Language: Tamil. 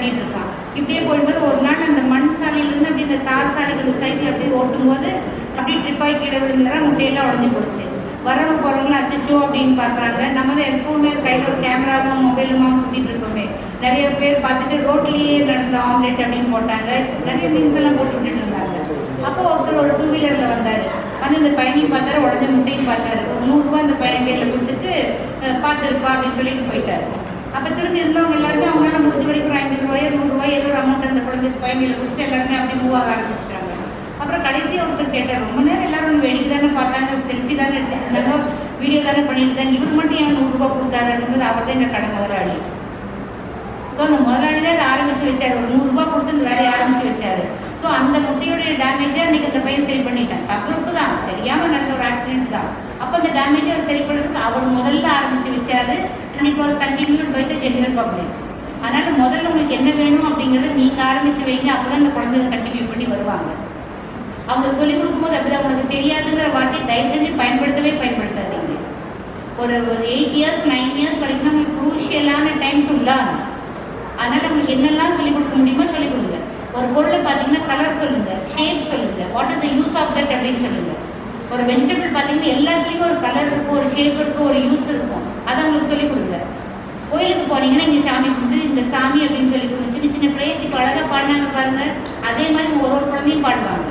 கட்டிட்டு இருக்கான். இப்படியே போகும்போது ஒரு நாள் அந்த மண் சாலையிலேருந்து அப்படி இந்த தார் சாலைக்கு அந்த சைக்கிள் அப்படியே ஓட்டும்போது அப்படியே ட்ரிப்பாகி கீழே விழுந்துறா, முட்டையெல்லாம் உடஞ்சி போடுச்சு. வரவங்க போகிறவங்களும் அச்சோ அப்படின்னு பார்க்குறாங்க. நம்ம தான் எப்போவுமே கையில் ஒரு கேமராவும் மொபைலுமா சுற்றிட்டு இருக்கோமே. நிறைய பேர் பார்த்துட்டு ரோட்லேயே நடந்த ஆம்லெட் அப்படின்னு போட்டாங்க. நிறைய மீன்ஸ் எல்லாம் போட்டு விட்டுட்டு இருந்தாங்க. அப்போ ஒருத்தர் ஒரு 2 வீலரில் வந்தார். வந்து இந்த பையனையும் பார்த்தாரு, உடஞ்ச முட்டையும் பார்த்தாரு. ஒரு 100 ரூபா அந்த பையன் கையில் கொடுத்துட்டு பார்த்துருப்பா அப்படின்னு சொல்லிட்டு போயிட்டாரு. அப்போ திரும்பி இருந்தவங்க எல்லாருமே அவங்களால முடிஞ்ச வரைக்கும் ஒரு 50 ரூபாயோ 100 ரூபாயோ ஏதோ ஒரு அமௌண்ட் அந்த குழந்தை பையன்களை கொடுத்து எல்லாருமே அப்படி மூவ் ஆக ஆரம்பிச்சிட்டாங்க. அப்புறம் கடைசியாக ஒருத்தர் கேட்டார், ரொம்ப நேரம் எல்லாரும் வேடிக்கை தானே பார்த்தாங்க, செல்ஃபி தானே எடுத்துருந்தாங்க, வீடியோ தானே பண்ணிட்டு இருந்தாங்க, இவர் மட்டும் ஏன் 100 ரூபா கொடுத்தாரு அப்படின்போது அவர் தான் எங்கள் கடை முதலாளி. ஸோ அந்த முதலாளி தான் இதை ஆரம்பித்து வச்சார். ஒரு 100 ரூபா கொடுத்து இந்த வேலையை ஆரம்பித்து வச்சார். ஸோ அந்த முட்டையுடைய டேமேஜை அன்றைக்கி அந்த பையன் சரி பண்ணிட்டான். தப்பு தான், தெரியாமல் நடந்த ஒரு ஆக்சிடென்ட் தான். அப்போ அந்த டேமேஜை சரி பண்ணுறதுக்கு அவர் முதல்ல ஆரம்பித்து வச்சார். And it was continued by the general public. அதனால் முதல்ல உங்களுக்கு என்ன வேணும் அப்படிங்கிறத நீங்கள் ஆரம்பித்து வைங்க. அப்போ தான் அந்த குழந்தைய கண்டினியூ பண்ணி வருவாங்க. அவங்களுக்கு சொல்லிக் கொடுக்கும்போது அப்படிதான், உனக்கு தெரியாதுங்கிற வார்த்தையை தயவு செஞ்சு பயன்படுத்தாதீங்க. ஒரு 8 இயர்ஸ் 9 இயர்ஸ் வரைக்கும் தான் உங்களுக்கு குரூஷியலான டைம் டு லேர்ன். அதனால் உங்களுக்கு என்னெல்லாம் சொல்லிக் கொடுக்க முடியுமோ சொல்லிக் கொடுங்க. ஒரு பொருளை பார்த்தீங்கன்னா கலர் சொல்லுங்கள், ஷேப் சொல்லுங்கள், what is the use of that அப்படின்னு சொல்லுங்கள். ஒரு வெஜிடபிள் பார்த்தீங்கன்னா எல்லாத்துலேயுமே ஒரு கலர் இருக்கும், ஒரு ஷேப் இருக்கும், ஒரு யூஸ் இருக்கும். அதை உங்களுக்கு சொல்லிக் கொடுங்க. கோயிலுக்கு போனீங்கன்னா இங்கே சாமி கொடுத்து இந்த சாமி அப்படின்னு சொல்லி கொடுங்க. சின்ன சின்ன பிரேயர் இப்போ அழகாக பாடினாங்க பாருங்கள். அதே மாதிரி ஒரு குழந்தையும் பாடுவாங்க.